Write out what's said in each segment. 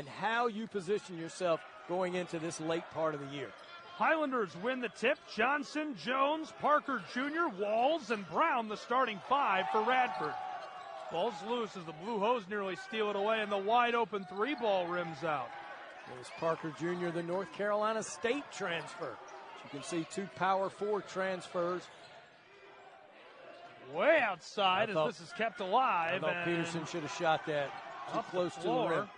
and how you position yourself going into this late part of the year. Highlanders win the tip. Johnson, Jones, Parker Jr., Walls, and Brown the starting five for Radford. Ball's loose as the Blue Hose nearly steal it away, and the wide-open three-ball rims out. There's Parker Jr., the North Carolina State transfer. You can see two power forward transfers. Way outside as this is kept alive. I thought Peterson should have shot that too close to the rim.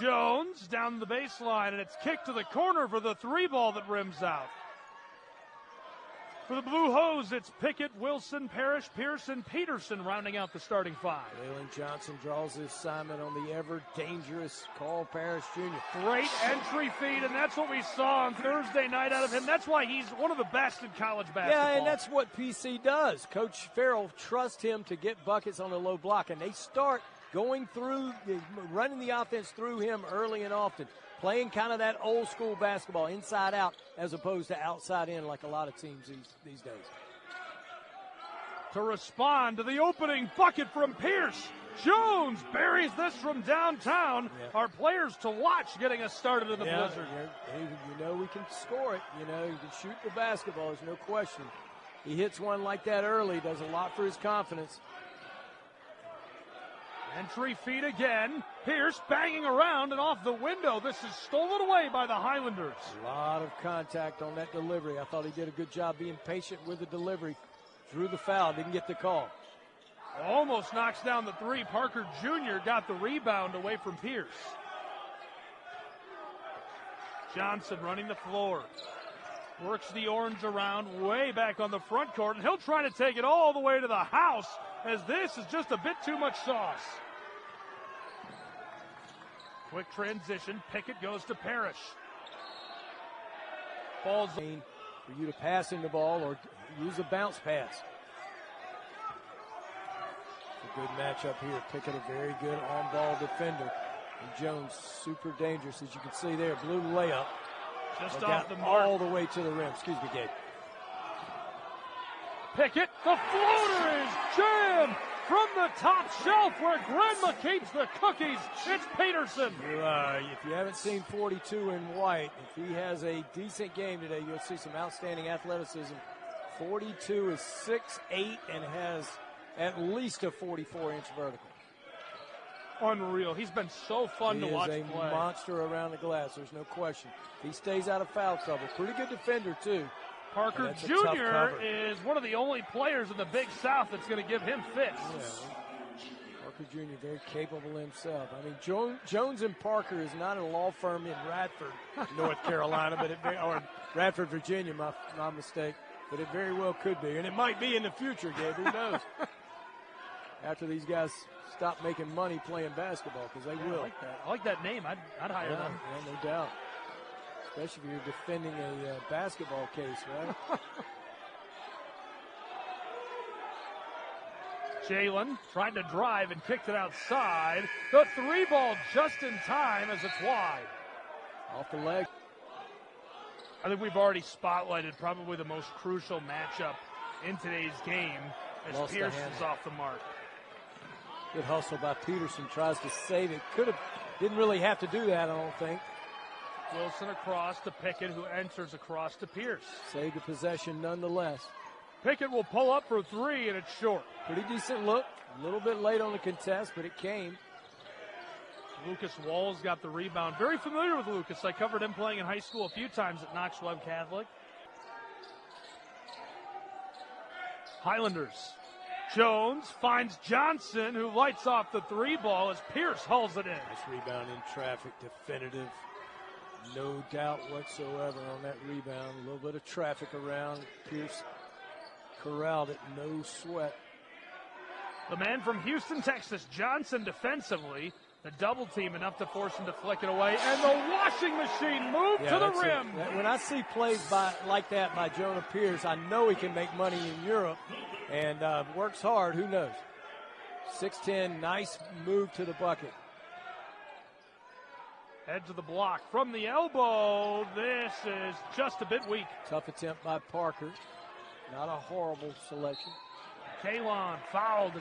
Jones down the baseline, and it's kicked to the corner for the three ball that rims out. For the Blue Hose, it's Pickett, Wilson, Parrish, Pearson, Peterson rounding out the starting five. Waylon Johnson draws the assignment on the ever-dangerous Carl Parrish Jr. Great entry feed, and that's what we saw on Thursday night out of him. That's why he's one of the best in college basketball. Yeah, and that's what PC does. Coach Farrell trusts him to get buckets on the low block, and they start going through, running the offense through him early and often, playing kind of that old school basketball, inside out as opposed to outside in like a lot of teams these days. To respond to the opening bucket from Pierce, Jones buries this from downtown. Yeah. Our players to watch getting us started in the blizzard. You know we can score it. You know, you can shoot the basketball, there's no question. He hits one like that early, does a lot for his confidence. Entry feed again. Pierce banging around and off the window. This is stolen away by the Highlanders. A lot of contact on that delivery. I thought he did a good job being patient with the delivery. Drew the foul, didn't get the call. Almost knocks down the three. Parker Jr. got the rebound away from Pierce. Johnson running the floor. Works the orange around way back on the front court, and he'll try to take it all the way to the house, as this is just a bit too much sauce. Quick transition. Pickett goes to Parrish. Ball's for you to pass in the ball or use a bounce pass. It's a good matchup here. Pickett, a very good on-ball defender. And Jones, super dangerous, as you can see there. Blue layup. Just off the mark. All the way to the rim. Excuse me, Gabe. Pickett, the floater is jammed from the top shelf where Grandma keeps the cookies. It's Peterson. If you haven't seen 42 in white, if he has a decent game today, you'll see some outstanding athleticism. 42 is 6'8" and has at least a 44-inch vertical. Unreal. He's been so fun to watch play. He is a monster around the glass, there's no question. He stays out of foul trouble. Pretty good defender, too. Parker Jr. is one of the only players in the Big South that's going to give him fits. Yeah. Parker Jr. very capable himself. I mean, Jones and Parker is not a law firm in Radford, North Carolina, or Radford, Virginia, my mistake. But it very well could be. And it might be in the future, Gabe. Who knows? After these guys stop making money playing basketball, because they will. I like that name. I'd hire them. Yeah, no doubt. Especially if you're defending a basketball case, right? Jalen tried to drive and kicked it outside. The three ball just in time as it's wide. Off the leg. I think we've already spotlighted probably the most crucial matchup in today's game as Pierce is off the mark. Good hustle by Peterson, tries to save it. Didn't really have to do that, I don't think. Wilson across to Pickett, who enters across to Pierce. Saved the possession nonetheless. Pickett will pull up for three, and it's short. Pretty decent look. A little bit late on the contest, but it came. Lucas Walls got the rebound. Very familiar with Lucas. I covered him playing in high school a few times at Knox Webb Catholic. Highlanders. Jones finds Johnson, who lights off the three ball as Pierce hauls it in. Nice rebound in traffic, definitive. No doubt whatsoever on that rebound. A little bit of traffic around. Pierce corralled it, no sweat. The man from Houston, Texas, Johnson defensively. The double team enough to force him to flick it away. And the washing machine moved to the rim. When I see plays like that by Jonah Pierce, I know he can make money in Europe and works hard. Who knows? 6'10", nice move to the bucket. Head to the block from the elbow. This is just a bit weak. Tough attempt by Parker. Not a horrible selection. Kalon fouled.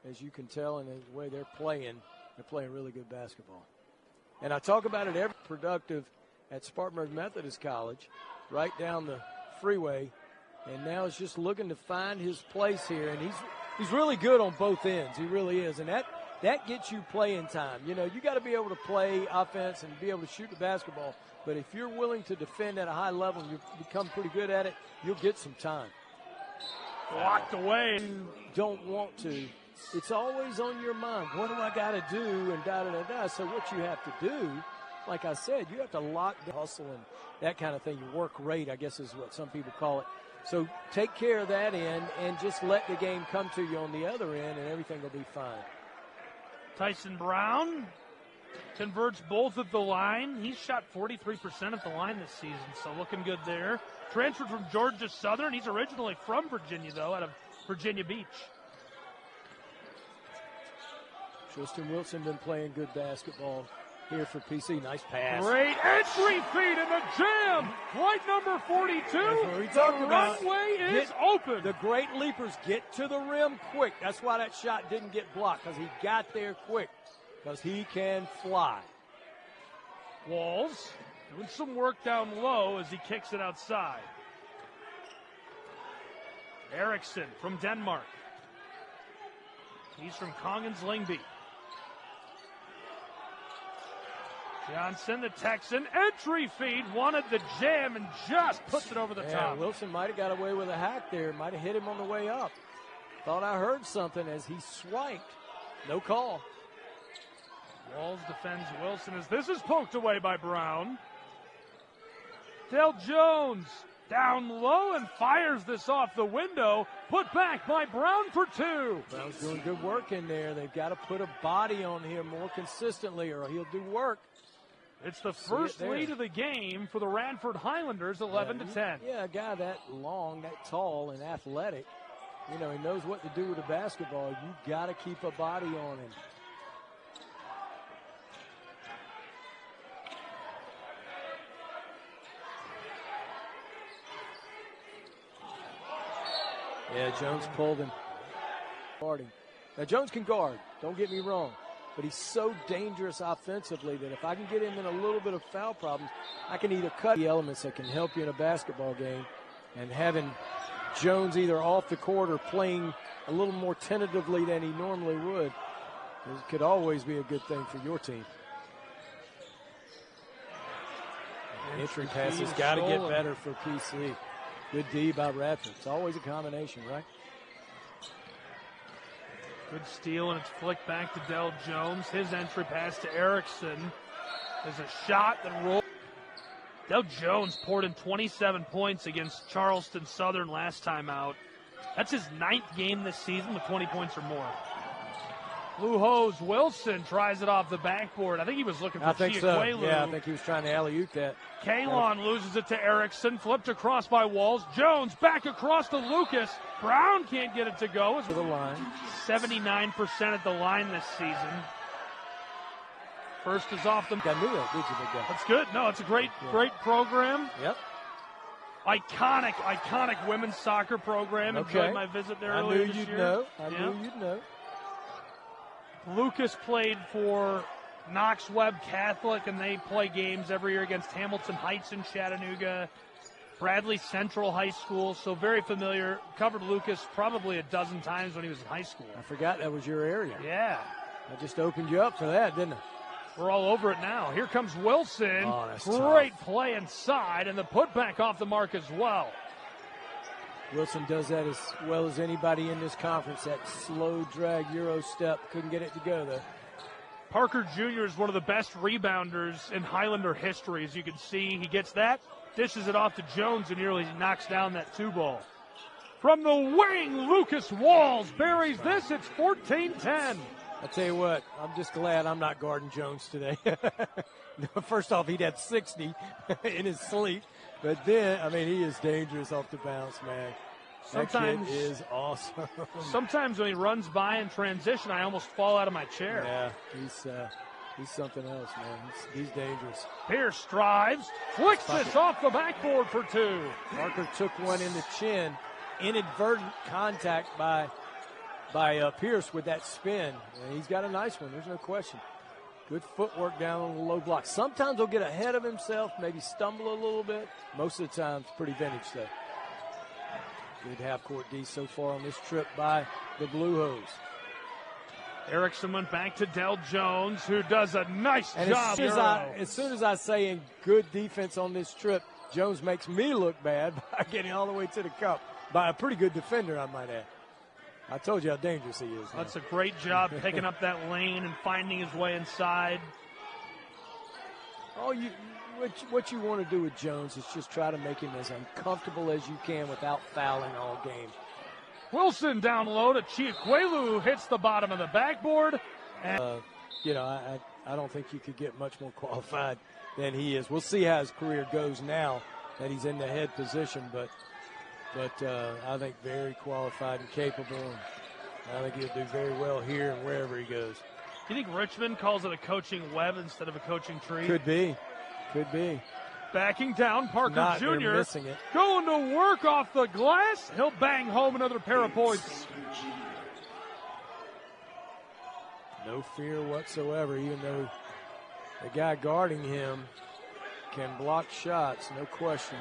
As you can tell in the way they're playing really good basketball. And I talk about it every productive at Spartanburg Methodist College, right down the freeway. And now he's just looking to find his place here. And he's really good on both ends. He really is. And that gets you playing time. You know, you got to be able to play offense and be able to shoot the basketball. But if you're willing to defend at a high level and you become pretty good at it, you'll get some time. Blocked away. You don't want to. It's always on your mind. What do I got to do? And da-da-da-da. So what you have to do, like I said, you have to lock the hustle and that kind of thing. Your work rate, I guess, is what some people call it. So take care of that end and just let the game come to you on the other end, and everything will be fine. Tyson Brown converts both at the line. He's shot 43% at the line this season, so looking good there. Transferred from Georgia Southern. He's originally from Virginia, though, out of Virginia Beach. Tristan Wilson been playing good basketball here for PC. Nice pass. Great entry feed in the jam. Flight number 42. The runway is open. The great leapers get to the rim quick. That's why that shot didn't get blocked, because he got there quick, because he can fly. Walls doing some work down low as he kicks it outside. Eriksson from Denmark. He's from Kongens Lyngby. Johnson, the Texan, entry feed, wanted the jam and just puts it over the top. Wilson might have got away with a hack there. Might have hit him on the way up. Thought I heard something as he swiped. No call. Walls defends Wilson as this is poked away by Brown. Dale Jones down low and fires this off the window. Put back by Brown for two. Brown's doing good work in there. They've got to put a body on him more consistently or he'll do work. It's the first lead of the game for the Radford Highlanders, 11-10. Yeah, a guy that long, that tall, and athletic, you know, he knows what to do with a basketball. You got to keep a body on him. Yeah, Jones pulled him. Guarding. Now, Jones can guard. Don't get me wrong. But he's so dangerous offensively that if I can get him in a little bit of foul problems, I can either cut the elements that can help you in a basketball game, and having Jones either off the court or playing a little more tentatively than he normally would, it could always be a good thing for your team. Entry pass has got to get better for PC. Good D by Radford. It's always a combination, right? Good steal, and it's flicked back to Del Jones. His entry pass to Eriksson. There's a shot that rolled. Del Jones poured in 27 points against Charleston Southern last time out. That's his 9th game this season with 20 points or more. Blue Hose Wilson tries it off the backboard. I think he was looking for Chiaquelu. So. Yeah, I think he was trying to alley-oop that. Kalon loses it to Eriksson. Flipped across by Walls. Jones back across to Lucas. Brown can't get it to go. To the line. 79% at the line this season. First is off the... I knew that, did you, big guy? That's good. No, it's a great program. Yep. Iconic women's soccer program. Okay. Enjoyed my visit there earlier this year. I knew you'd know. Lucas played for Knox Webb Catholic, and they play games every year against Hamilton Heights in Chattanooga, Bradley Central High School, so very familiar. Covered Lucas probably a dozen times when he was in high school. I forgot that was your area. Yeah. I just opened you up for that, didn't I? We're all over it now. Here comes Wilson. Oh, that's great tough. Play inside, and the putback off the mark as well. Wilson does that as well as anybody in this conference. That slow drag Euro step. Couldn't get it to go, though. Parker Jr. is one of the best rebounders in Highlander history. As you can see, he gets that, dishes it off to Jones, and nearly knocks down that 2-ball. From the wing, Lucas Walls buries this. It's 14-10. I tell you what, I'm just glad I'm not guarding Jones today. First off, he'd had 60 in his sleep. But then, I mean, he is dangerous off the bounce, man. Sometimes that kid is awesome. Sometimes when he runs by in transition, I almost fall out of my chair. Yeah, he's something else, man. He's dangerous. Pierce drives, flicks this off the backboard for two. Parker took one in the chin. Inadvertent contact by Pierce with that spin. And he's got a nice one. There's no question. Good footwork down on the low block. Sometimes he'll get ahead of himself, maybe stumble a little bit. Most of the time, it's pretty vintage, though. Good half-court D so far on this trip by the Blue Hose. Erickson went back to Del Jones, who does a nice job. As soon as I say in good defense on this trip, Jones makes me look bad by getting all the way to the cup by a pretty good defender, I might add. I told you how dangerous he is. That's a great job picking up that lane and finding his way inside. What you want to do with Jones is just try to make him as uncomfortable as you can without fouling all game. Wilson down low to Chikwelu, who hits the bottom of the backboard. And I don't think you could get much more qualified than he is. We'll see how his career goes now that he's in the head position, but I think very qualified and capable. And I think he'll do very well here and wherever he goes. Do you think Richmond calls it a coaching web instead of a coaching tree? Could be. Backing down, Parker Jr. missing it. Going to work off the glass. He'll bang home another pair of points. No fear whatsoever, even though the guy guarding him can block shots, no question.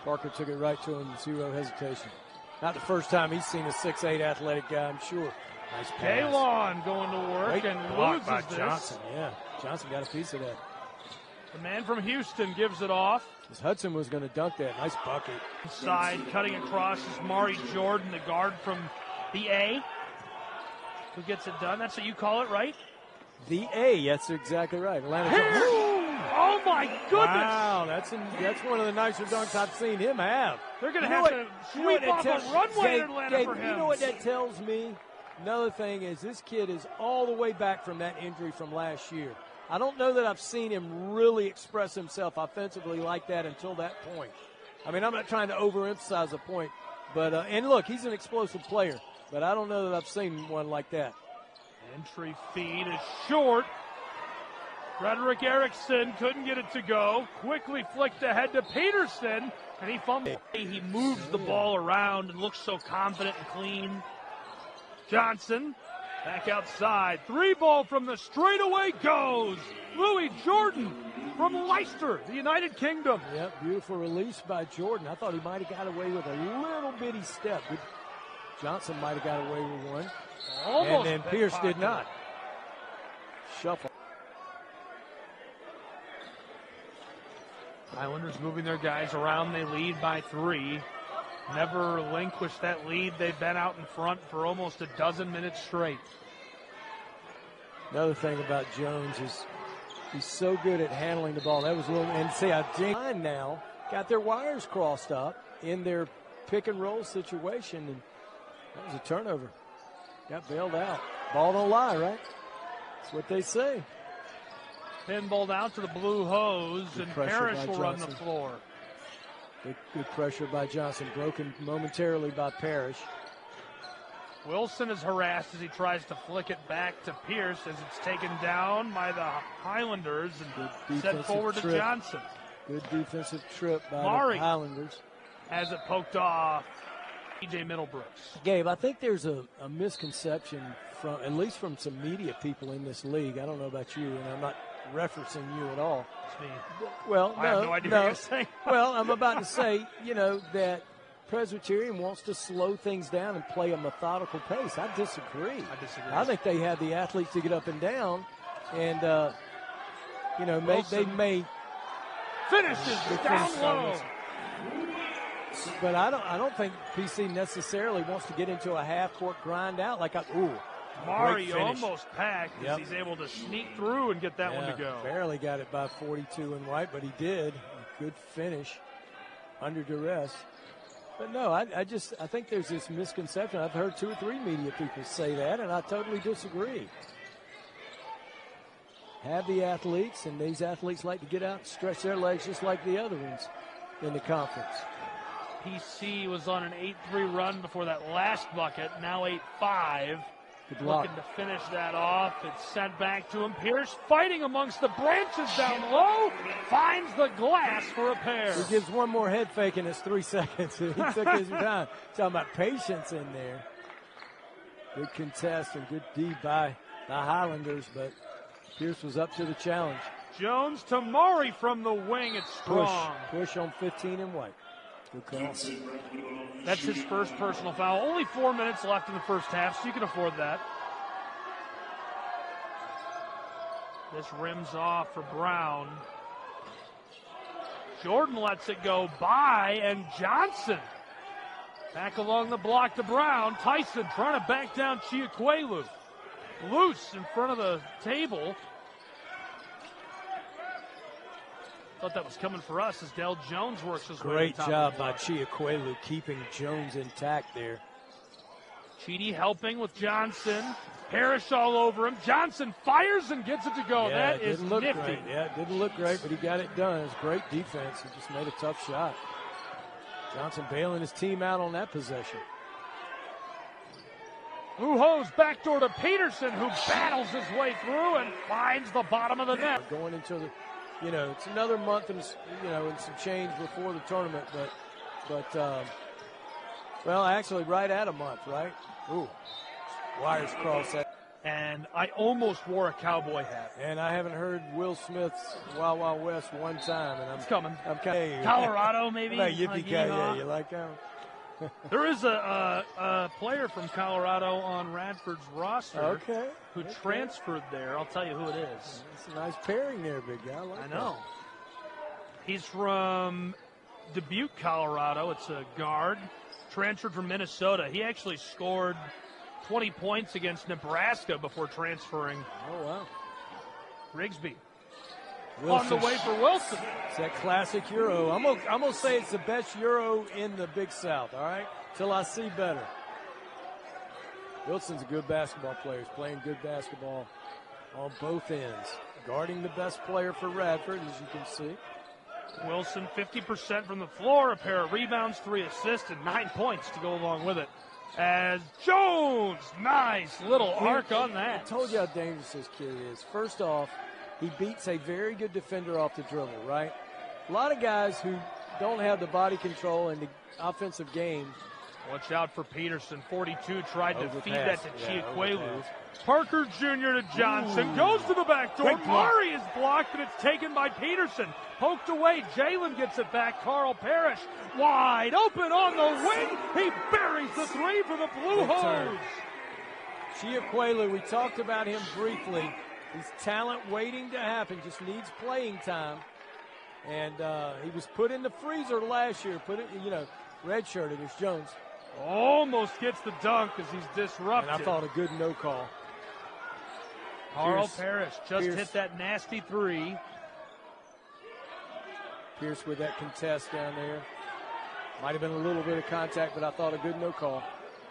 Parker took it right to him, zero hesitation. Not the first time he's seen a 6'8" athletic guy, I'm sure. Nice pass. Kalon going to work. Great and block loses by this. Johnson, yeah. Johnson got a piece of that. The man from Houston gives it off. Because Hudson was going to dunk that. Nice bucket. Side, cutting across is Mari Jordan, the guard from the A. Who gets it done? That's what you call it, right? The A, that's exactly right. Atlanta. Oh, my goodness. Wow, that's one of the nicer dunks I've seen him have. They're going to have to sweep off a runway in Atlanta for him. You know what that tells me? Another thing is this kid is all the way back from that injury from last year. I don't know that I've seen him really express himself offensively like that until that point. I mean, I'm not trying to overemphasize a point, but and look, he's an explosive player, but I don't know that I've seen one like that. Entry feed is short. Frederick Erickson couldn't get it to go. Quickly flicked ahead to Peterson, and he fumbled. He moves the ball around and looks so confident and clean. Johnson back outside. 3-ball from the straightaway goes. Louis Jordan from Leicester, the United Kingdom. Yep, beautiful release by Jordan. I thought he might have got away with a little bitty step. Johnson might have got away with one. Almost. And then Pierce did not. Shuffle. Islanders moving their guys around. They lead by 3. Never relinquished that lead. They've been out in front for almost a dozen minutes straight. Another thing about Jones is he's so good at handling the ball. That was a little, and see how Line now got their wires crossed up in their pick and roll situation, and that was a turnover. Got bailed out. Ball don't lie, right? That's what they say. Pinballed out to the Blue Hose, and Parrish will run the floor. Good pressure by Johnson, broken momentarily by Parrish. Wilson is harassed as he tries to flick it back to Pierce as it's taken down by the Highlanders and sent forward to Johnson. Good defensive trip by Mari the Highlanders. Has it poked off. E.J. Middlebrooks. Gabe, I think there's a misconception from, at least from some media people in this league. I don't know about you, and I'm not referencing you at all. It's me. Well, I have no idea what you're saying. Well, I'm about to say, that Presbyterian wants to slow things down and play a methodical pace. I disagree. I think they have the athletes to get up and down, and they may finishes down low. But I don't think PC necessarily wants to get into a half-court grind out like Mari almost packed as he's able to sneak through and get that one to go. Barely got it by 42 and white, but he did. Good finish under duress. But no, I think there's this misconception. I've heard 2 or 3 media people say that, and I totally disagree. Have the athletes, and these athletes like to get out and stretch their legs just like the other ones in the conference. PC was on an 8-3 run before that last bucket, now 8-5. Looking to finish that off. It's sent back to him. Pierce fighting amongst the branches down low. Finds the glass for a pair. He gives one more head fake and it's 3 seconds. He took his time. Talking about patience in there. Good contest and good D by the Highlanders, but Pierce was up to the challenge. Jones to Murray from the wing. It's strong. Push on 15 and White. Good call. That's his first personal foul. Only 4 minutes left in the first half, so you can afford that. This rims off for Brown. Jordan lets it go by, and Johnson back along the block to Brown. Tyson trying to back down Chiaquelu. Loose in front of the table. Thought that was coming for us as Del Jones works his way. Great job by Chiaquelu keeping Jones intact there. Chidi helping with Johnson. Parrish all over him. Johnson fires and gets it to go. Yeah, that is look nifty. Great. Yeah, it didn't look great, but he got it done. It was great defense. He just made a tough shot. Johnson bailing his team out on that possession. Lujo's backdoor to Peterson, who battles his way through and finds the bottom of the net. Going into the, it's another month and and some change before the tournament, but well, actually, right at a month, right? Ooh, wires crossed that. And I almost wore a cowboy hat. And I haven't heard Will Smith's Wild Wild West one time, and it's coming. I'm kind of Colorado, maybe. Like yippee-ki-yay, you like that? There is a player from Colorado on Radford's roster who transferred there. I'll tell you who it is. It's a nice pairing there, big guy. I know. He's from Dubuque, Colorado. It's a guard. Transferred from Minnesota. He actually scored 20 points against Nebraska before transferring. Oh, wow. Rigsby. Wilson. On the way for Wilson. It's that classic Euro. I'm gonna say it's the best Euro in the Big South, all right? Till I see better. Wilson's a good basketball player. He's playing good basketball on both ends. Guarding the best player for Radford, as you can see. Wilson, 50% from the floor, a pair of rebounds, 3 assists, and 9 points to go along with it. As Jones, nice little arc on that. I told you how dangerous this kid is. First off, he beats a very good defender off the dribble, right? A lot of guys who don't have the body control and the offensive game. Watch out for Peterson. 42 tried to feed that to Chiaquelu. Overpass. Parker Jr. to Johnson. Goes to the back door. Murray is blocked, and it's taken by Peterson. Poked away. Jalen gets it back. Carl Parrish wide open on the wing. He buries the 3 for the Blue Hose. Chiaquelu, we talked about him briefly. He's talent waiting to happen, just needs playing time. And he was put in the freezer last year, redshirted as Jones. Almost gets the dunk as he's disrupted. And I thought a good no call. Carl Parrish just hit that nasty 3. Pierce with that contest down there. Might have been a little bit of contact, but I thought a good no call.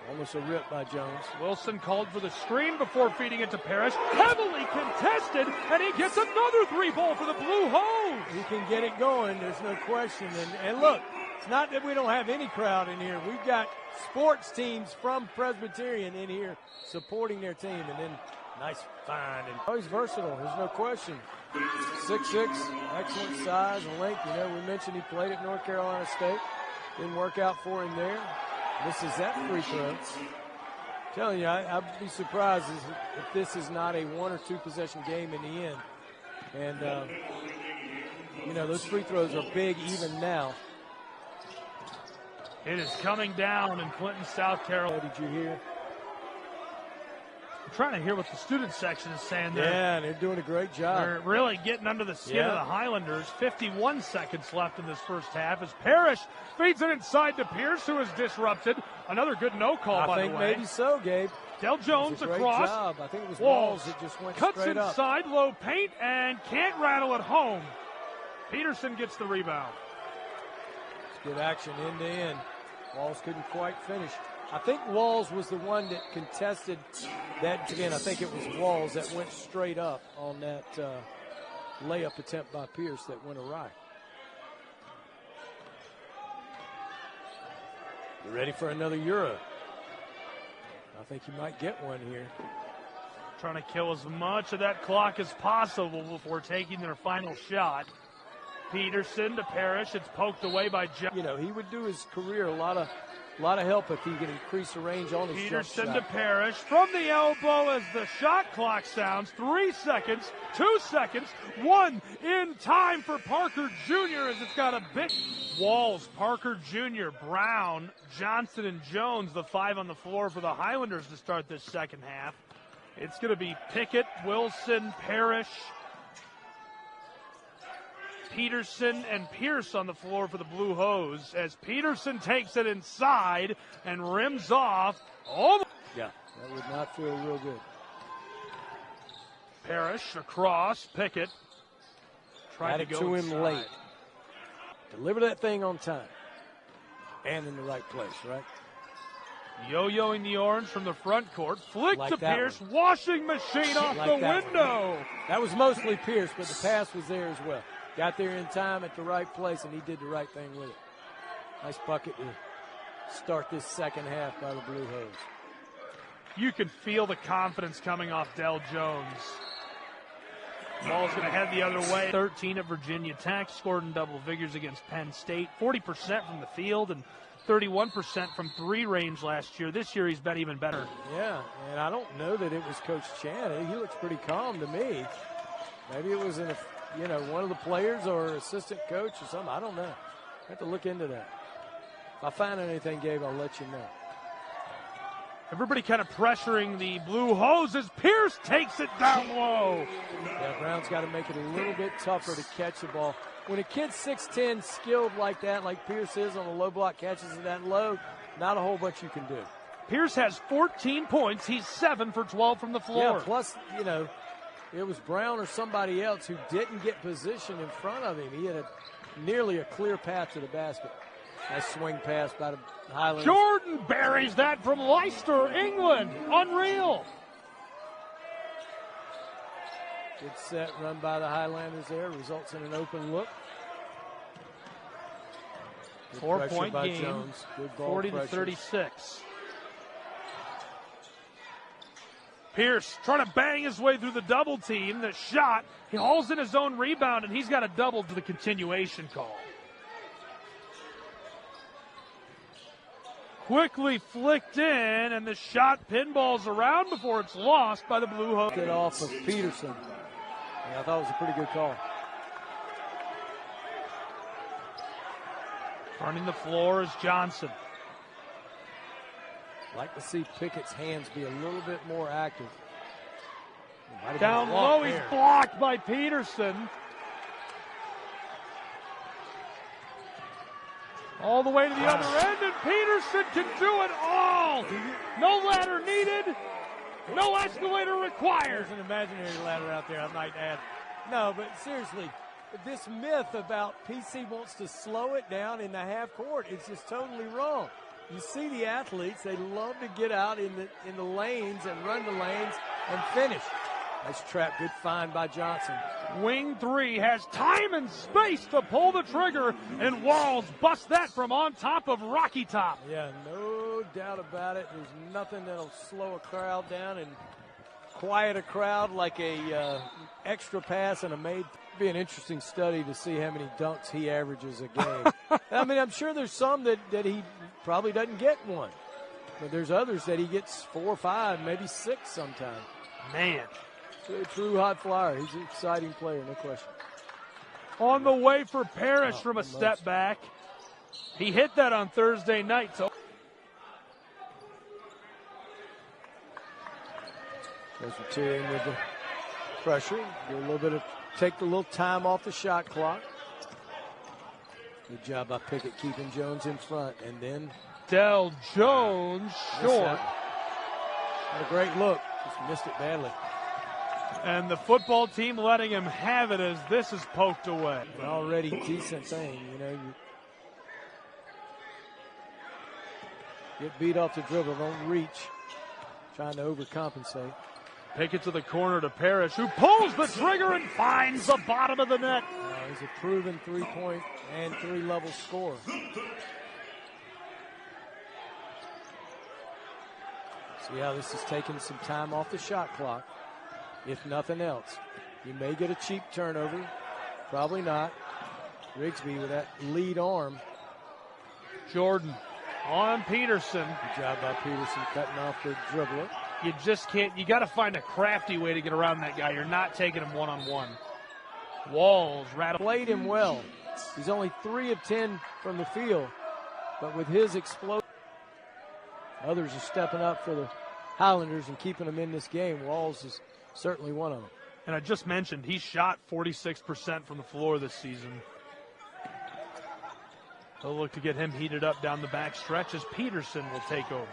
Almost a rip by Jones. Wilson called for the screen before feeding it to Parrish. Heavily contested, and he gets another 3-ball for the Blue Hose. He can get it going, there's no question. And look, it's not that we don't have any crowd in here. We've got sports teams from Presbyterian in here supporting their team. And then nice find. And he's versatile, there's no question. 6'6", excellent size and length. We mentioned he played at North Carolina State. Didn't work out for him there. Misses that free throw. I'm telling you, I'd be surprised if this is not a 1 or 2 possession game in the end. And, those free throws are big even now. It is coming down in Clinton, South Carolina. Did you hear? I'm trying to hear what the student section is saying there. Yeah, they're doing a great job. They're really getting under the skin of the Highlanders. 51 seconds left in this first half as Parrish feeds it inside to Pierce, who is disrupted. Another good no call, by the way. I think maybe so, Gabe. Del Jones across. Job. I think it was Walls that just went cuts straight up. Inside, low paint, and can't rattle it home. Peterson gets the rebound. It's good action end to end. Walls couldn't quite finish. I think Walls was the one that contested that. Again, I think it was Walls that went straight up on that layup attempt by Pierce that went awry. You ready for another Euro? I think you might get one here. Trying to kill as much of that clock as possible before taking their final shot. Peterson to Parrish. It's poked away by John. He would do his career a lot of a lot of help if he can increase the range on his Peterson jump to shot. Parrish from the elbow as the shot clock sounds. 3 seconds, 2 seconds, 1 in time for Parker Jr. as it's got a big Walls, Parker Jr., Brown, Johnson, and Jones, the 5 on the floor for the Highlanders to start this second half. It's going to be Pickett, Wilson, Parrish, Peterson, and Pierce on the floor for the Blue Hose as Peterson takes it inside and rims off. Yeah, that would not feel real good. Parrish across, Pickett tried to go to inside. him late. Deliver that thing on time and in the right place, right? Yo-yoing the orange from the front court. Flick Like to that Pierce. one. Washing machine off Like the that window. That was mostly Pierce, but the pass was there as well. Got there in time at the right place, and he did the right thing with it. Nice bucket to start this second half by the Blue Hose. You can feel the confidence coming off Del Jones. Ball's going to head the other way. 13 at Virginia Tech, scored in double figures against Penn State. 40% from the field and 31% from 3 range last year. This year he's been even better. Yeah, and I don't know that it was Coach Chan. He looks pretty calm to me. Maybe it was one of the players or assistant coach or something. I don't know. I have to look into that. If I find anything, Gabe, I'll let you know. Everybody kind of pressuring the Blue Hose as Pierce takes it down low. Yeah, Brown's got to make it a little bit tougher to catch the ball. When a kid's 6'10", skilled like that, like Pierce is on a low block, catches it that low, not a whole bunch you can do. Pierce has 14 points. He's 7 for 12 from the floor. Yeah, plus, it was Brown or somebody else who didn't get position in front of him. He had nearly a clear path to the basket. Nice swing pass by the Highlanders. Jordan buries that from Leicester, England. Unreal. Good set run by the Highlanders there. Results in an open look. Good 4-point by game. Jones. Good ball 40 pressure. to 36. Pierce trying to bang his way through the double team. The shot. He hauls in his own rebound, and he's got a double to the continuation call. Quickly flicked in, and the shot pinballs around before it's lost by the Blue Hose. Get off of Peterson. Yeah, I thought it was a pretty good call. Running the floor is Johnson. Like to see Pickett's hands be a little bit more active. Down low, he's blocked by Peterson. All the way to the other end, and Peterson can do it all. No ladder needed, no escalator required. There's an imaginary ladder out there, I might add. No, but seriously, this myth about PC wants to slow it down in the half court, it's just totally wrong. You see the athletes, they love to get out in the lanes and run the lanes and finish. Nice trap, good find by Johnson. Wing 3 has time and space to pull the trigger, and Walls busts that from on top of Rocky Top. Yeah, no doubt about it. There's nothing that'll slow a crowd down and quiet a crowd like a extra pass and a made. It'd be an interesting study to see how many dunks he averages a game. I mean, I'm sure there's some that he probably doesn't get one, but there's others that he gets 4 or 5, maybe 6 sometimes. Man. A true hot flyer. He's an exciting player, no question. On the way for Parrish from a step back. He hit that on Thursday night. So Presbyterian with the pressure. Take a little time off the shot clock. Good job by Pickett keeping Jones in front. And then Del Jones short. Had a great look. Just missed it badly. And the football team letting him have it as this is poked away. An already decent thing, you get beat off the dribble, don't reach, trying to overcompensate. Pickett to the corner to Parrish, who pulls the trigger and finds the bottom of the net. He's a proven 3-point and 3-level scorer. See how this is taking some time off the shot clock. If nothing else, you may get a cheap turnover. Probably not. Rigsby with that lead arm. Jordan On Peterson. Good job by Peterson cutting off the dribbler. You just can't, you got to find a crafty way to get around that guy. You're not taking him one-on-one. Walls, played him well. He's only 3 of 10 from the field, but with his explosion, others are stepping up for the Highlanders and keeping them in this game. Walls is certainly one of them. And I just mentioned he shot 46% from the floor this season. They'll look to get him heated up down the back stretch as Peterson will take over.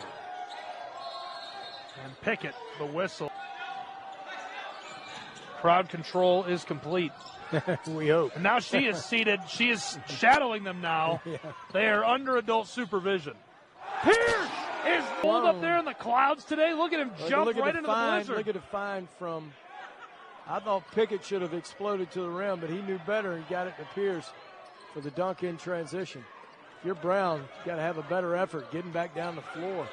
And Pickett, the whistle. Crowd control is complete. We hope. And now she is seated. She is shadowing them now. Yeah. They are under adult supervision. Pierce is pulled up there in the clouds today. Look at him jump right into the blizzard. Look at the find from, I thought Pickett should have exploded to the rim, but he knew better and got it to Pierce for the dunk in transition. If you're Brown, you got to have a better effort getting back down the floor.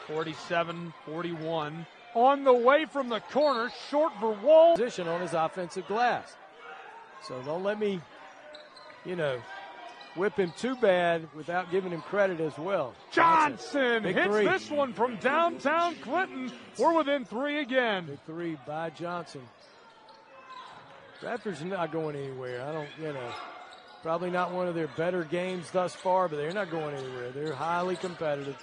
47-41. On the way from the corner, short for Wall. Position on his offensive glass. So don't let me, whip him too bad without giving him credit as well. Johnson hits three. This one from downtown Clinton. We're within 3 again. Big 3 by Johnson. Radford's not going anywhere. Probably not one of their better games thus far, but they're not going anywhere. They're highly competitive.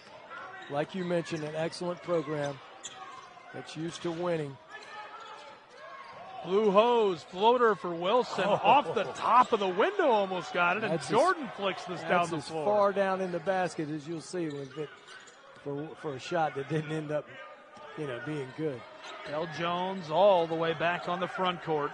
Like you mentioned, an excellent program that's used to winning. Blue hose floater for Wilson off the top of the window, almost got it, and Jordan flicks this down the floor. As far down in the basket as you'll see for a shot that didn't end up, being good. Del Jones all the way back on the front court.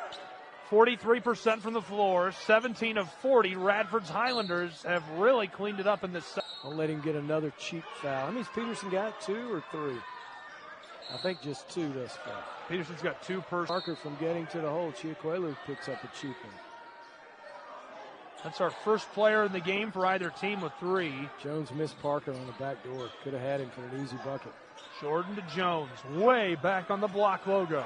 43% from the floor, 17 of 40. Radford's Highlanders have really cleaned it up in this set. Don't let him get another cheap foul. How many's Peterson got? 2 or 3? I think just 2 thus far. Peterson's got 2 per. Parker from getting to the hole. Chiaquelu picks up a cheap one. That's our first player in the game for either team with 3. Jones missed Parker on the back door. Could have had him for an easy bucket. Jordan to Jones, way back on the block logo.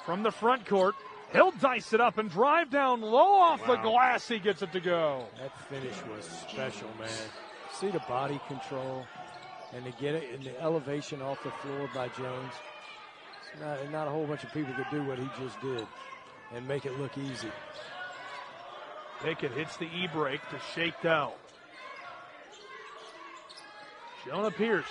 From the front court, he'll dice it up and drive down low off the glass. He gets it to go. That finish was special, man. See the body control and to get it in the elevation off the floor by Jones. It's not a whole bunch of people could do what he just did and make it look easy. Pickett hits the E-break to shake down. Jonah Pierce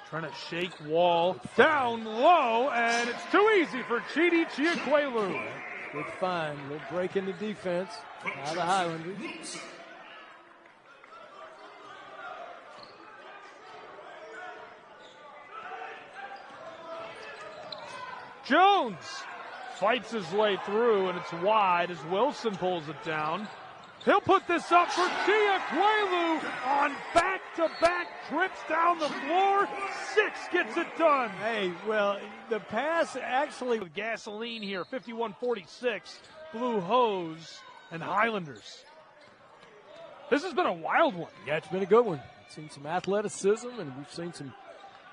trying to shake Wall down low, and it's too easy for Chidi Chiaquelu. Good find. Little break in the defense by the Highlanders. Jones fights his way through, and it's wide as Wilson pulls it down. He'll put this up for Chiaquelu on back-to-back trips down the floor. 6 gets it done. Hey, well, the pass actually... With gasoline here, 51-46, Blue Hose and Highlanders. This has been a wild one. Yeah, it's been a good one. Seen some athleticism, and we've seen some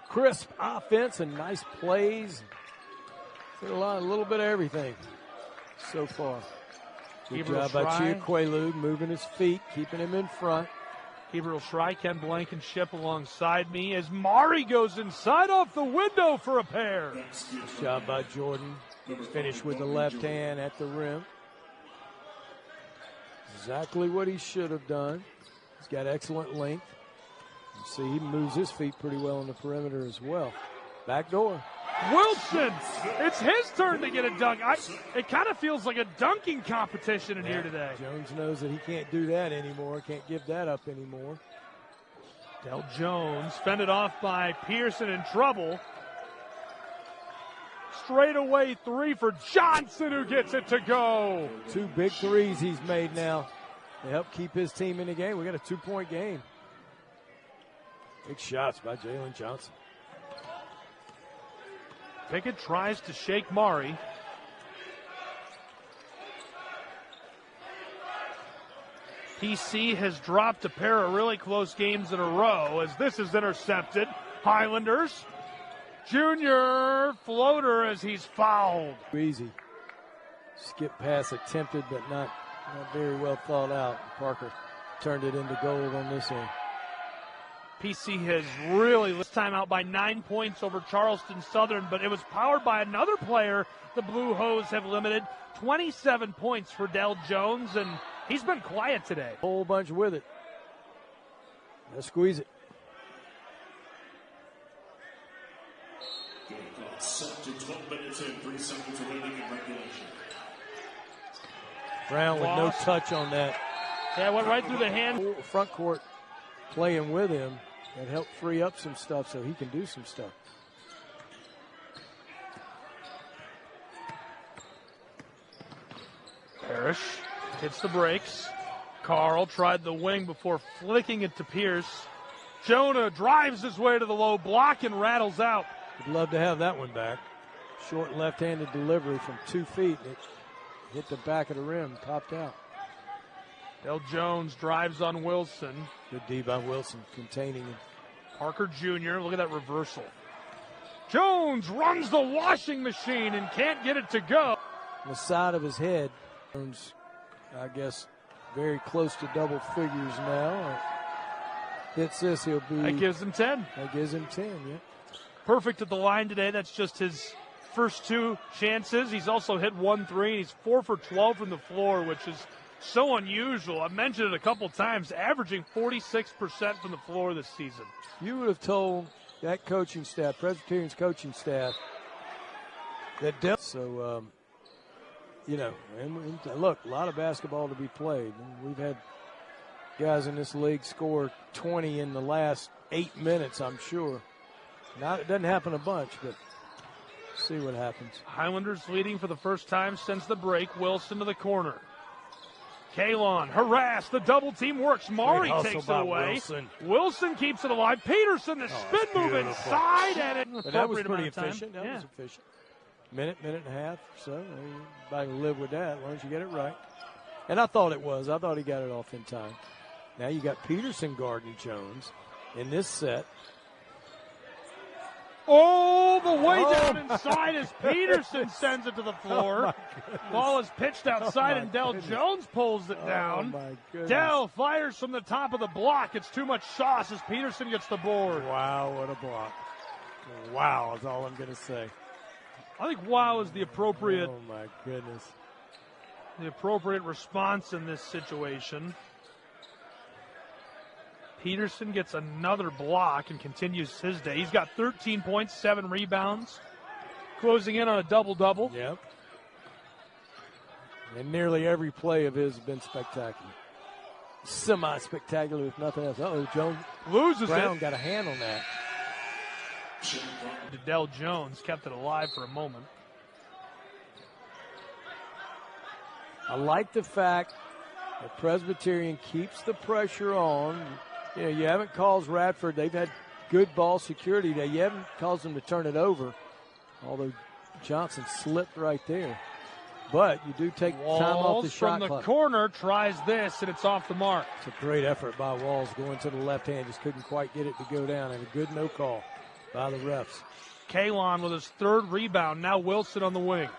crisp offense and nice plays. Seen a little bit of everything so far. Good job by Chiaquelu, moving his feet, keeping him in front. Gabriel Schrei, Ken Blankenship alongside me as Mari goes inside off the window for a pair. Good job by Jordan. Finished with the left hand at the rim. Exactly what he should have done. He's got excellent length. You see, he moves his feet pretty well on the perimeter as well. Back door. Wilson, it's his turn to get a dunk. It kind of feels like a dunking competition in here today. Jones knows that he can't do that anymore, can't give that up anymore. Del Jones fended off by Pearson in trouble. Straight away 3 for Johnson, who gets it to go. 2 big threes he's made now to help keep his team in the game. We got a 2-point game. Big shots by Jalen Johnson. Pickett tries to shake Mari. PC has dropped a pair of really close games in a row as this is intercepted. Highlanders. Junior floater as he's fouled. Easy. Skip pass attempted but not Not very well thought out. Parker turned it into gold on this end. PC has really this time out by 9 points over Charleston Southern, but it was powered by another player the Blue Hose have limited. 27 points for Dell Jones, and he's been quiet today. Whole bunch with it. Let's squeeze it. Set to 12 minutes and 3 seconds remaining in regulation. Brown with no touch on that. Yeah, went right through the hand. Front court playing with him. That helped free up some stuff so he can do some stuff. Parrish hits the brakes. Carl tried the wing before flicking it to Pierce. Jonah drives his way to the low block and rattles out. Would love to have that one back. Short left-handed delivery from 2 feet. It hit the back of the rim, popped out. Dell Jones drives on Wilson. Good D by Wilson, containing him. Parker Jr., look at that reversal. Jones runs the washing machine and can't get it to go. On the side of his head. Jones, I guess, very close to double figures now. Hits this, he'll be... That gives him 10. That gives him 10, yeah. Perfect at the line today. That's just his first 2 chances. He's also hit 1 3. He's 4 for 12 from the floor, which is so unusual. I've mentioned it a couple times, averaging 46% from the floor this season. You would have told that coaching staff, Presbyterian's coaching staff, that so, you know, and look, a lot of basketball to be played. We've had guys in this league score 20 in the last 8 minutes, I'm sure. Now, it doesn't happen a bunch, but see what happens. Highlanders leading for the first time since the break. Wilson to the corner. Kalon harassed. The double team works. Maury takes it away. Wilson keeps it alive. Peterson, the spin move inside, and it. But that was pretty efficient. That was efficient. Minute and a half. So everybody can live with that as long as you get it right. And I thought it was. I thought he got it off in time. Now you got Peterson guarding Jones in this set. Oh, the way down inside as Peterson sends it to the floor. Ball is pitched outside, and Dell Jones pulls it down. Dell fires from the top of the block. It's too much sauce as Peterson gets the board. Wow, what a block. Wow is all I'm going to say. I think wow is the appropriate. Oh, my goodness. The appropriate response in this situation. Peterson gets another block and continues his day. He's got 13 points, 7 rebounds, closing in on a double-double. Yep. And nearly every play of his has been spectacular. Semi-spectacular if nothing else. Uh-oh, Jones loses Brown it. Got a hand on that. Dell Jones kept it alive for a moment. I like the fact that Presbyterian keeps the pressure on. You know, you haven't caused Radford. They've had good ball security today. You haven't caused them to turn it over, although Johnson slipped right there. But you do take Walls time off the shot from the clock. corner tries this, and it's off the mark. It's a great effort by Walls going to the left hand. Just couldn't quite get it to go down, and a good no call by the refs. Kalon with his 3rd rebound. Now Wilson on the wing.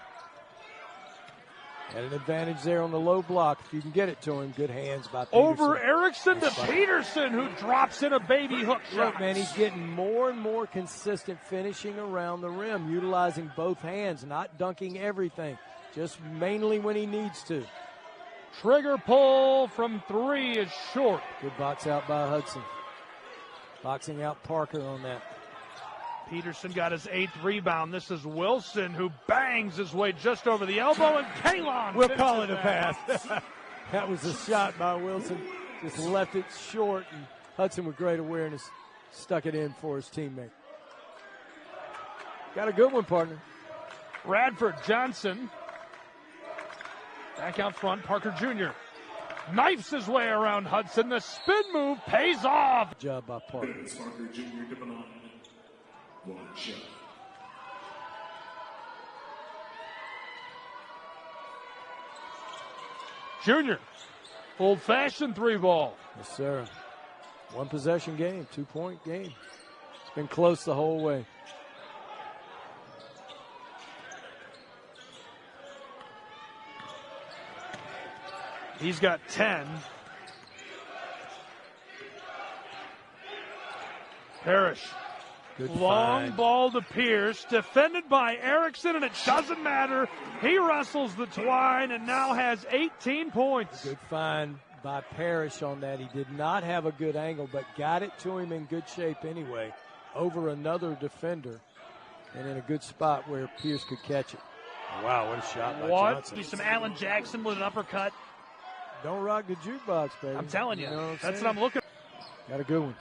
Had an advantage there on the low block. If you can get it to him, good hands by Peterson. Over Erickson to Peterson, who drops in a baby hook shot. Look, man, he's getting more and more consistent finishing around the rim, utilizing both hands, not dunking everything, just mainly when he needs to. Trigger pull from 3 is short. Good box out by Hudson. Boxing out Parker on that. Peterson got his 8th rebound. This is Wilson, who bangs his way just over the elbow, and Kalon. We'll call it a pass. That was a shot by Wilson. Just left it short, and Hudson, with great awareness, stuck it in for his teammate. Got a good one, partner. Radford Johnson. Back out front, Parker Jr. Knifes his way around Hudson. The spin move pays off. Good job by Parker. Parker Jr. dipping on one shot. Junior, old-fashioned 3-ball. Yes, sir. One possession game, 2-point game. It's been close the whole way. He's got 10. Parrish. Good Long find. ball to Pierce, defended by Erickson, and it doesn't matter. He wrestles the twine and now has 18 points. Good find by Parrish on that. He did not have a good angle, but got it to him in good shape anyway, over another defender, and in a good spot where Pierce could catch it. Wow, what a shot by Johnson. Some Allen Jackson with an uppercut. Don't rock the jukebox, baby. I'm telling you, know that's what I'm looking for. Got a good one.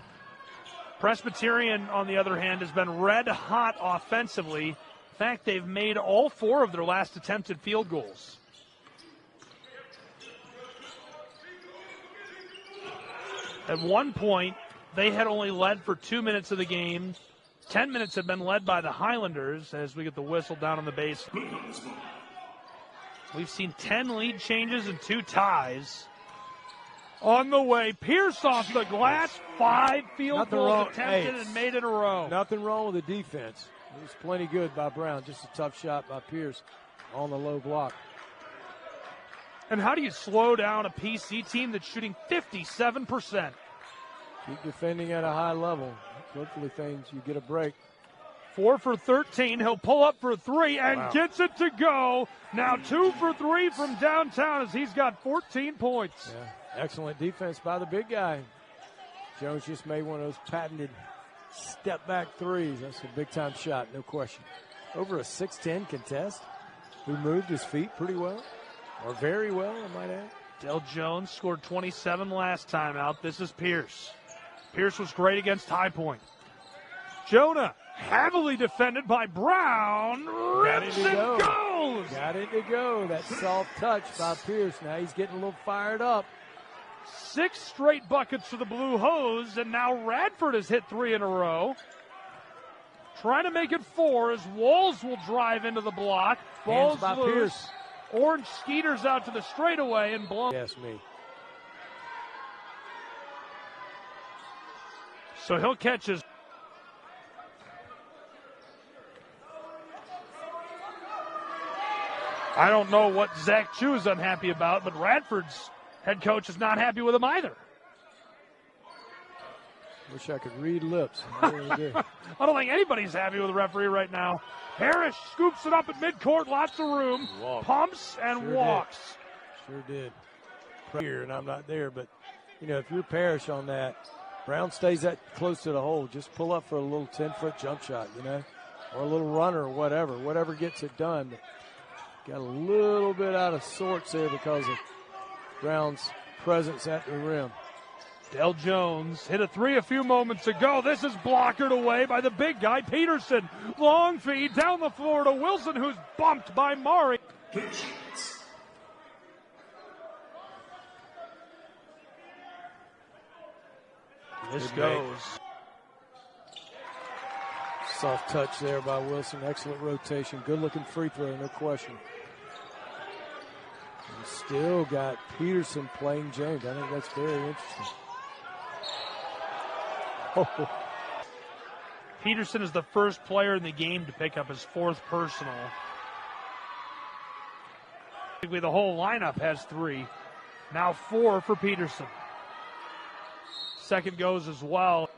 Presbyterian, on the other hand, has been red hot offensively. In fact, they've made all 4 of their last attempted field goals. At one point, they had only led for 2 minutes of the game. 10 minutes had been led by the Highlanders as we get the whistle down on the base. We've seen 10 lead changes and 2 ties. On the way, Pierce off the glass, 5 field goals attempted and made in a row. Nothing wrong with the defense. It was plenty good by Brown. Just a tough shot by Pierce on the low block. And how do you slow down a PC team that's shooting 57%? Keep defending at a high level. Hopefully you get a break. 4 for 13. He'll pull up for 3 and gets it to go. Now 2 for 3 from downtown as he's got 14 points. Yeah. Excellent defense by the big guy. Jones just made one of those patented step-back threes. That's a big-time shot, no question. Over a 6'10" contest, who moved his feet pretty well, or very well, I might add. Del Jones scored 27 last time out. This is Pierce. Pierce was great against High Point. Jonah, heavily defended by Brown, rips and goes! Got it to go. That soft touch by Pierce. Now he's getting a little fired up. 6 straight buckets for the Blue Hose, and now Radford has hit 3 in a row. Trying to make it 4 as Walls will drive into the block. Ball's by loose. Pierce. Orange Skeeters out to the straightaway and blown. Yes, me. So he'll catch his. I don't know what Zach Chu is unhappy about, but Radford's head coach is not happy with him either. Wish I could read lips. I really do. I don't think anybody's happy with the referee right now. Parrish scoops it up at midcourt, lots of room, pumps and walks. Sure did. Here, and I'm not there, but, if you're Parrish on that, Brown stays that close to the hole. Just pull up for a little 10-foot jump shot, or a little runner or whatever gets it done. But got a little bit out of sorts there because of Brown's presence at the rim. Del Jones hit a 3 a few moments ago. This is blockered away by the big guy, Peterson. Long feed down the floor to Wilson, who's bumped by Murray. This goes. Soft touch there by Wilson. Excellent rotation. Good-looking free throw, no question. And still got Peterson playing James. I think that's very interesting. Peterson is the first player in the game to pick up his 4th personal. The whole lineup has 3. Now 4 for Peterson. Second goes as well.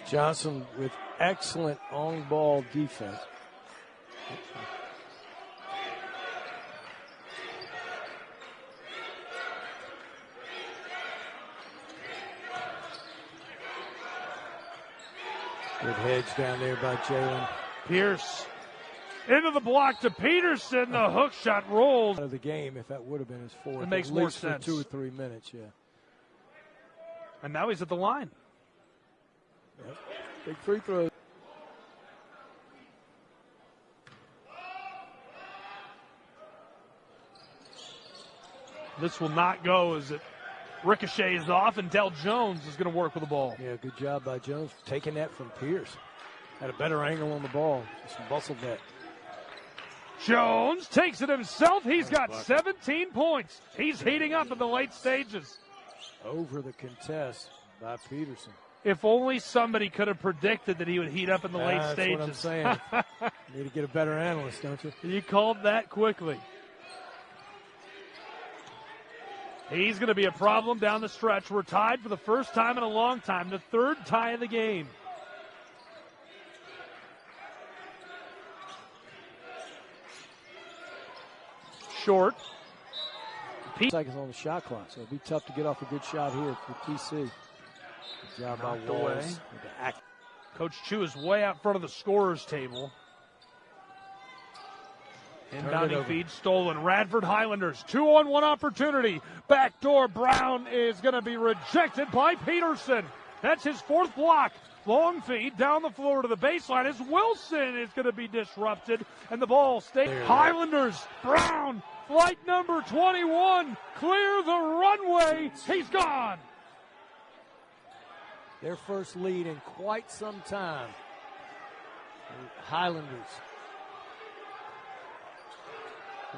Johnson with excellent on-ball defense. Good hedge down there by Jalen. Pierce into the block to Peterson. The hook shot rolls. Out of the game, if that would have been his 4th. It makes more sense. For 2 or 3 minutes, yeah. And now he's at the line. Yep. Big free throw. This will not go as it ricochets off, and Del Jones is going to work with the ball. Yeah, good job by Jones taking that from Pierce. Had a better angle on the ball. Just bustled that. Jones takes it himself. He's got 17 points. He's heating up in the late stages. Over the contest by Peterson. If only somebody could have predicted that he would heat up in the late stages. That's what I'm saying. You need to get a better analyst, don't you? You called that quickly. He's going to be a problem down the stretch. We're tied for the first time in a long time, the third tie of the game. Short. Seconds on the shot clock, so it'll be tough to get off a good shot here for TC. Good job by Walls. Coach Chu is way out front of the scorer's table. Inbounding feed stolen. Radford Highlanders, 2-on-1 opportunity. Backdoor Brown is going to be rejected by Peterson. That's his fourth block. Long feed down the floor to the baseline as Wilson is going to be disrupted, and the ball stays. Highlanders, Brown, flight number 21, clear the runway. He's gone. Their first lead in quite some time. Highlanders.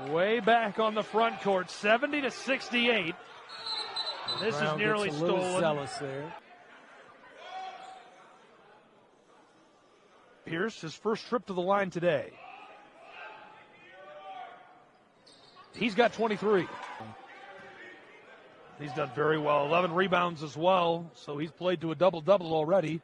Way back on the front court, 70-68. This is nearly stolen. Zealous there. Pierce, his first trip to the line today. He's got 23. He's done very well. 11 rebounds as well, so he's played to a double-double already.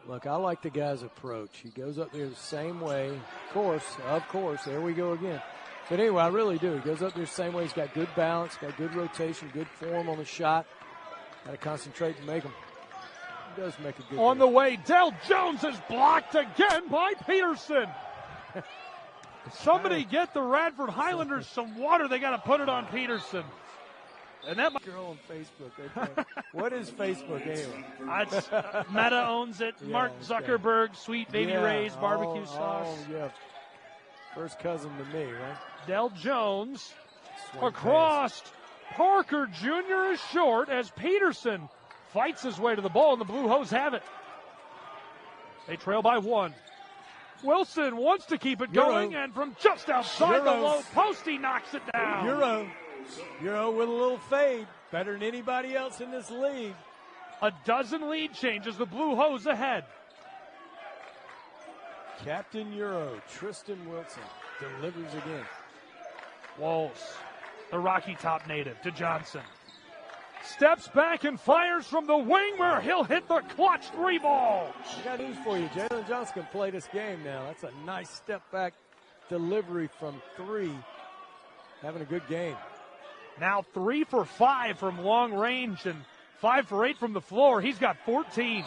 Look, I like the guy's approach. He goes up there the same way. Of course, there we go again. But anyway, I really do. He goes up there the same way. He's got good balance, got good rotation, good form on the shot. Got to concentrate and make them. He does make a good on the way, Del Jones is blocked again by Peterson. Somebody get the Radford Highlanders some water. They got to put it on Peterson. And that girl on Facebook. What is Facebook anyway? Meta owns it. Yeah, Mark Zuckerberg, Sweet Baby Ray's barbecue sauce. Oh, yeah. First cousin to me, right? Del Jones across. Parker Jr. is short as Peterson fights his way to the ball, and the Blue Hose have it. They trail by one. Wilson wants to keep it going, and from just outside the low post, he knocks it down. Euro with a little fade. Better than anybody else in this league. A dozen lead changes, the Blue Hose ahead. Captain Euro, Tristan Wilson, delivers again. Walls, the Rocky Top native, to Johnson. Steps back and fires from the wing where he'll hit the clutch three ball. I got news for you. Jalen Johnson can play this game now. That's a nice step back delivery from three. Having a good game. Now 3 for 5 from long range and 5 for 8 from the floor. He's got 14.